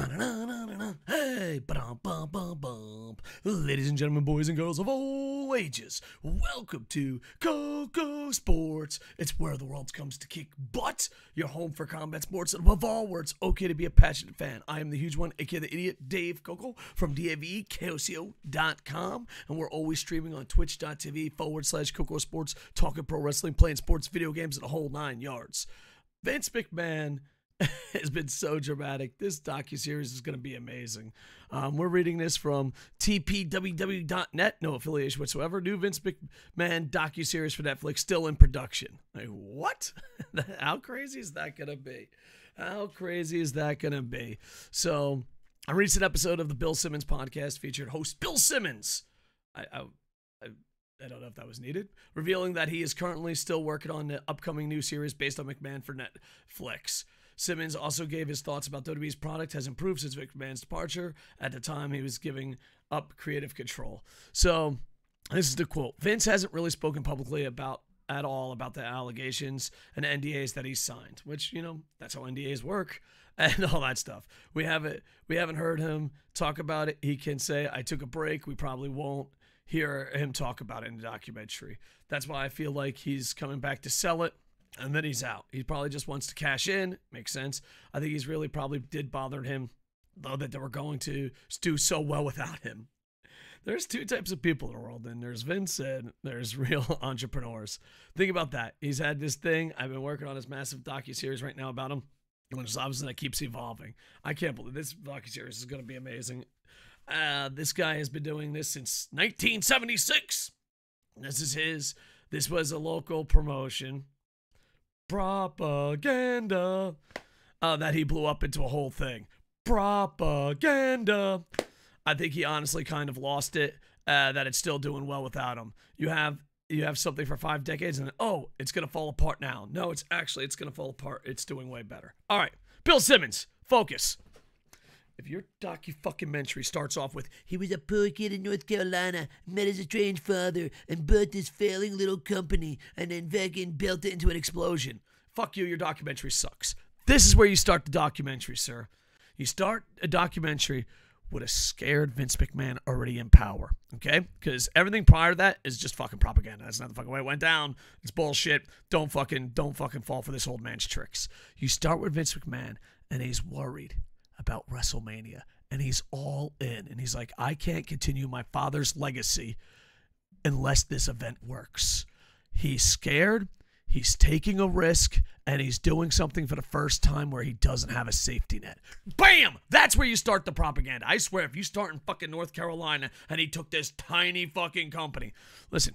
Hey, ba-dum-bum-bum-bum. Ladies and gentlemen, boys and girls of all ages, welcome to Koco Sports. It's where the world comes to kick butt. Your home for combat sports, and above all, where it's okay to be a passionate fan. I am the huge one, aka the idiot, Dave Koco from DAVEKOCO.com, and we're always streaming on twitch.tv/Koco Sports, talking pro wrestling, playing sports, video games, and a whole 9 yards. Vince McMahon has been so dramatic. This docuseries is going to be amazing. We're reading this from tpww.net, no affiliation whatsoever. New Vince McMahon docuseries for Netflix, still in production. Like, what? How crazy is that going to be? How crazy is that going to be? So, a recent episode of the Bill Simmons podcast featured host Bill Simmons. I don't know if that was needed. Revealing that he is currently still working on the upcoming new series based on McMahon for Netflix. Simmons also gave his thoughts about WWE's product has improved since McMahon's departure. At the time, he was giving up creative control. So, this is the quote. Vince hasn't really spoken publicly at all about the allegations and NDAs that he signed, which, you know, that's how NDAs work and all that stuff. We haven't heard him talk about it. He can say, I took a break. We probably won't hear him talk about it in the documentary. That's why I feel like he's coming back to sell it. And then he's out. He probably just wants to cash in. Makes sense. I think he's really probably did bother him, though, that they were going to do so well without him. There's two types of people in the world, and there's Vince and there's real entrepreneurs. Think about that. He's had this thing. I've been working on this massive docuseries right now about him, which is obviously that keeps evolving. I can't believe this docuseries is going to be amazing. This guy has been doing this since 1976. This was a local promotion. Propaganda. That he blew up into a whole thing. Propaganda. I think he honestly kind of lost it, that it's still doing well without him. You have something for 5 decades and then, oh, it's going to fall apart now. No, it's going to fall apart. It's doing way better. All right, Bill Simmons, focus. If your docu-fucking-mentary starts off with, he was a poor kid in North Carolina, met his estranged father, and built this failing little company, and then fucking built it into an explosion. Fuck you, your documentary sucks. This is where you start the documentary, sir. You start a documentary with a scared Vince McMahon already in power, okay? Because everything prior to that is just fucking propaganda. That's not the fucking way it went down. It's bullshit. Don't fucking fall for this old man's tricks. You start with Vince McMahon, and he's worried about WrestleMania, and he's all in, and he's like, I can't continue my father's legacy unless this event works. He's scared, he's taking a risk, and he's doing something for the first time where he doesn't have a safety net. Bam! That's where you start the propaganda. I swear, if you start in fucking North Carolina and he took this tiny fucking company. Listen,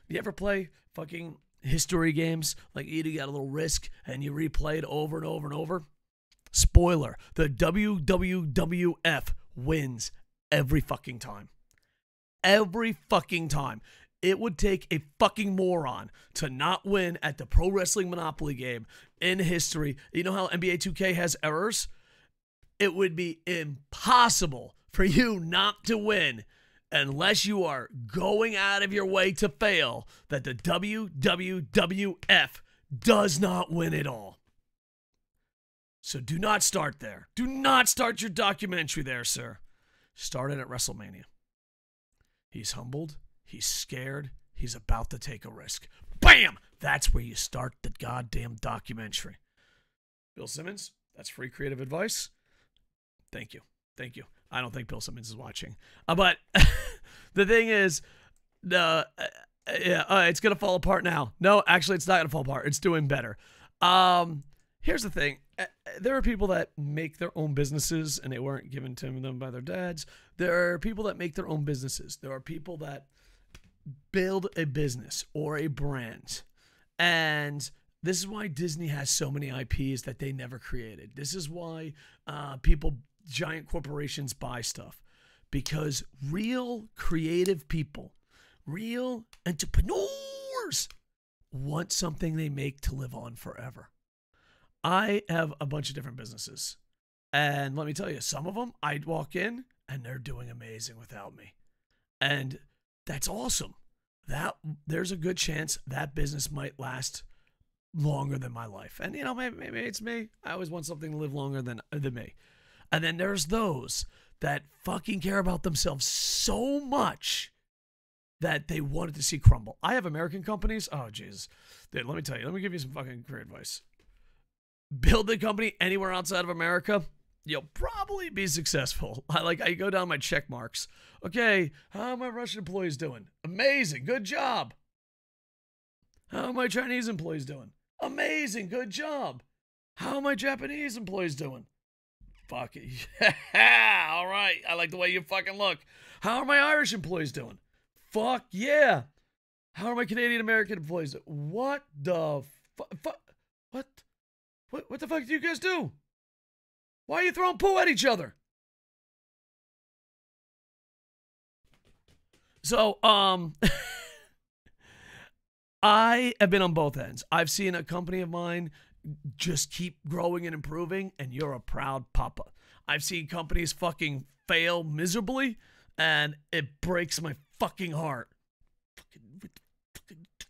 you ever play fucking history games? Like you got a little risk and you replay it over and over and over? Spoiler, the WWF wins every fucking time. Every fucking time. It would take a fucking moron to not win at the Pro Wrestling Monopoly game in history. You know how NBA 2K has errors? It would be impossible for you not to win unless you are going out of your way to fail that the WWF does not win it all. So do not start there. Do not start your documentary there, sir. Start it at WrestleMania. He's humbled. He's scared. He's about to take a risk. Bam! That's where you start the goddamn documentary. Bill Simmons, that's free creative advice. Thank you. Thank you. I don't think Bill Simmons is watching. But the thing is, it's going to fall apart now. No, actually, it's not going to fall apart. It's doing better. Here's the thing. There are people that make their own businesses and they weren't given to them by their dads. There are people that make their own businesses. There are people that build a business or a brand. And this is why Disney has so many IPs that they never created. This is why giant corporations buy stuff. Because real creative people, real entrepreneurs want something they make to live on forever. I have a bunch of different businesses. And let me tell you, some of them, I'd walk in and they're doing amazing without me. And that's awesome. There's a good chance that business might last longer than my life. And, you know, maybe it's me. I always want something to live longer than me. And then there's those that fucking care about themselves so much that they wanted to see crumble. I have American companies. Oh, Jesus. Dude, let me tell you. Let me give you some fucking career advice. Build a company anywhere outside of America, you'll probably be successful. I go down my check marks. Okay, how are my Russian employees doing? Amazing. Good job. How are my Chinese employees doing? Amazing. Good job. How are my Japanese employees doing? Fuck it. All right. I like the way you fucking look. How are my Irish employees doing? Fuck yeah. How are my Canadian American employees doing? What the fuck? What the fuck do you guys do? Why are you throwing poo at each other? So, I have been on both ends. I've seen a company of mine just keep growing and improving, and you're a proud papa. I've seen companies fucking fail miserably, and it breaks my fucking heart.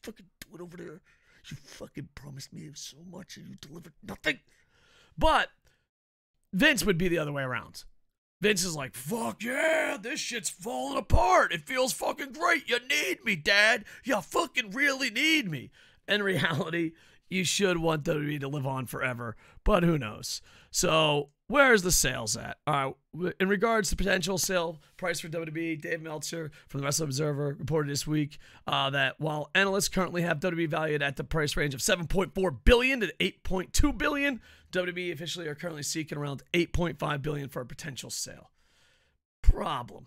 Fucking do it over there. You fucking promised me so much, and you delivered nothing. But Vince would be the other way around. Vince is like, fuck yeah, this shit's falling apart. It feels fucking great. You need me, Dad. You fucking really need me. In reality, you should want WWE to live on forever, but who knows? So, where's the sales at? In regards to potential sale price for WWE, Dave Meltzer from the Wrestling Observer reported this week that while analysts currently have WWE valued at the price range of $7.4 billion to $8.2 billion, WWE officially are currently seeking around $8.5 billion for a potential sale. Problem.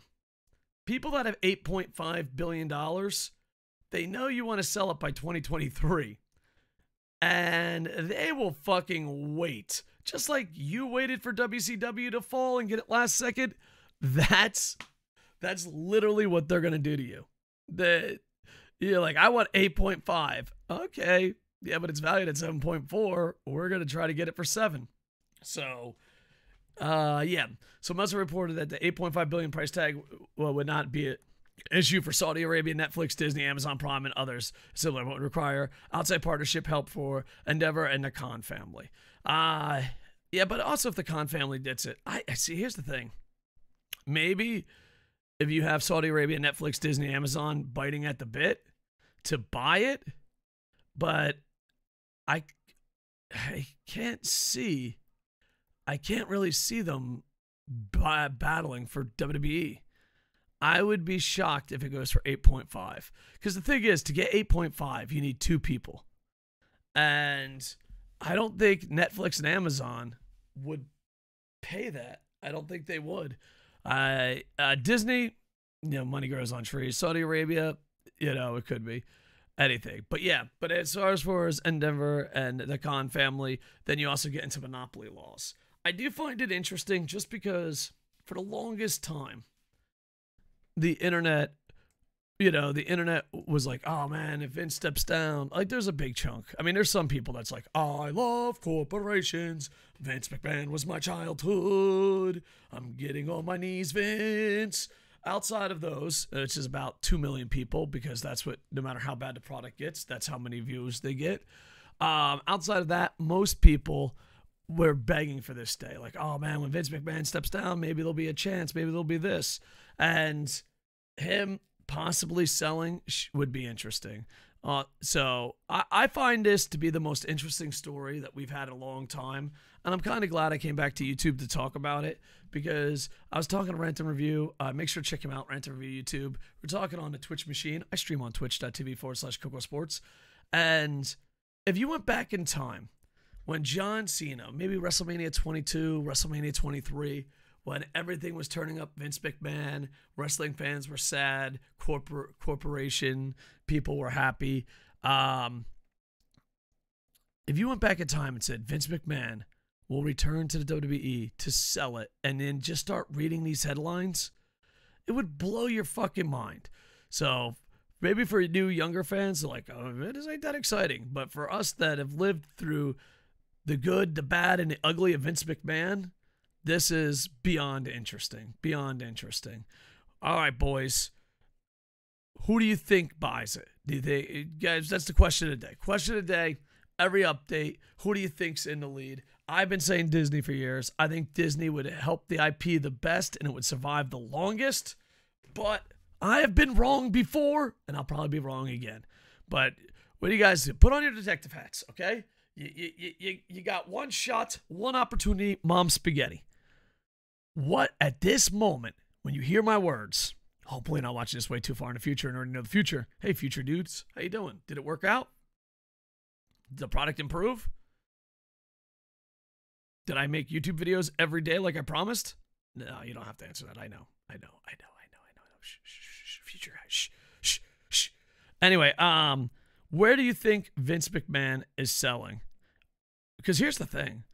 People that have $8.5 billion, they know you want to sell it by 2023. And they will fucking wait. Just like you waited for WCW to fall and get it last second. That's literally what they're going to do to you. You're like, I want 8.5. Okay. Yeah, but it's valued at 7.4. We're going to try to get it for 7. So, yeah. So Meltzer reported that the $8.5 billion price tag would not be an issue for Saudi Arabia, Netflix, Disney, Amazon Prime, and others similar, but would require outside partnership help for Endeavor and the Khan family. Yeah, but also if the Khan family gets it, I see. Here's the thing. Maybe if you have Saudi Arabia, Netflix, Disney, Amazon biting at the bit to buy it, but I can't really see them battling for WWE. I would be shocked if it goes for 8.5. Because the thing is, to get 8.5, you need 2 people. And I don't think Netflix and Amazon would pay that. I don't think they would. Disney, money grows on trees. Saudi Arabia, it could be anything. But yeah, but as far as Endeavor and the Khan family, then you also get into Monopoly Laws. I do find it interesting just because for the longest time, the internet was like, oh man, if Vince steps down, like there's a big chunk. I mean, there's some people that's like, oh, I love corporations. Vince McMahon was my childhood. I'm getting on my knees, Vince. Outside of those, which is about 2 million people, because that's what, no matter how bad the product gets, that's how many views they get. Outside of that, most people were begging for this day. Like, oh man, when Vince McMahon steps down, maybe there'll be a chance. Maybe there'll be this. And him possibly selling would be interesting. So I find this to be the most interesting story that we've had in a long time. And I'm kind of glad I came back to YouTube to talk about it, because I was talking to Rent and Review. Make sure to check him out, Rent and Review YouTube. We're talking on the Twitch machine. I stream on twitch.tv/Koco And if you went back in time, when John Cena, maybe WrestleMania 22, WrestleMania 23, when everything was turning up Vince McMahon, wrestling fans were sad, corporation people were happy. If you went back in time and said Vince McMahon will return to the WWE to sell it, and then just start reading these headlines, it would blow your fucking mind. So maybe for new younger fans, they're like, oh, this ain't that exciting. But for us that have lived through the good, the bad, and the ugly of Vince McMahon, this is beyond interesting. Beyond interesting. All right, boys. Who do you think buys it? Do they, guys, that's the question of the day. Question of the day, every update. Who do you think's in the lead? I've been saying Disney for years. I think Disney would help the IP the best and it would survive the longest. But I have been wrong before, and I'll probably be wrong again. But what do you guys do? Put on your detective hats, okay? You got one shot, one opportunity, mom spaghetti. What, at this moment, when you hear my words, hopefully not watching this way too far in the future and already know the future. Hey, future dudes, how you doing? Did it work out? Did the product improve? Did I make YouTube videos every day like I promised? No, you don't have to answer that. I know. Shh, future guys. Shh. Anyway, where do you think Vince McMahon is selling? Because here's the thing.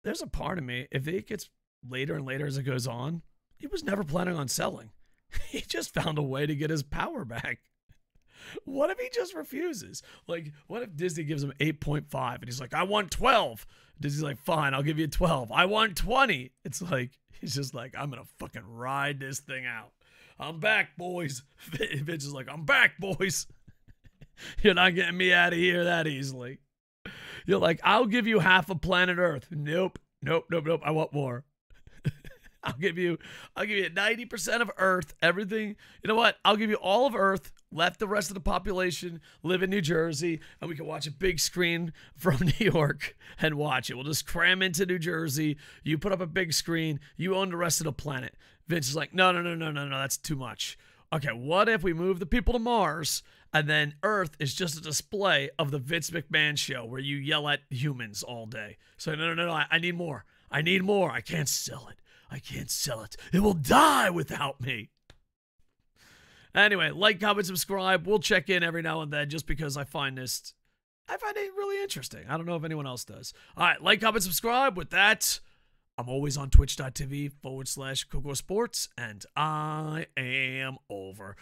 There's a part of me, if it gets later and later as it goes on, he was never planning on selling. He just found a way to get his power back. What if he just refuses? Like, what if Disney gives him 8.5 and he's like, I want 12? Disney's like, fine, I'll give you 12. I want 20. It's like, he's just like, I'm going to fucking ride this thing out. I'm back, boys. Vince is like, I'm back, boys. You're not getting me out of here that easily. You're like, I'll give you half of planet Earth. Nope. I want more. I'll give you 90% of Earth, everything. You know what? I'll give you all of Earth, let the rest of the population live in New Jersey, and we can watch a big screen from New York and watch it. We'll just cram into New Jersey. You put up a big screen. You own the rest of the planet. Vince is like, no, that's too much. Okay, what if we move the people to Mars, and then Earth is just a display of the Vince McMahon show where you yell at humans all day? So no, I need more. I can't sell it. It will die without me. Anyway, like, comment, subscribe. We'll check in every now and then just because I find it really interesting. I don't know if anyone else does. All right, like, comment, subscribe. With that, I'm always on twitch.tv/Koco Sports, and I am over.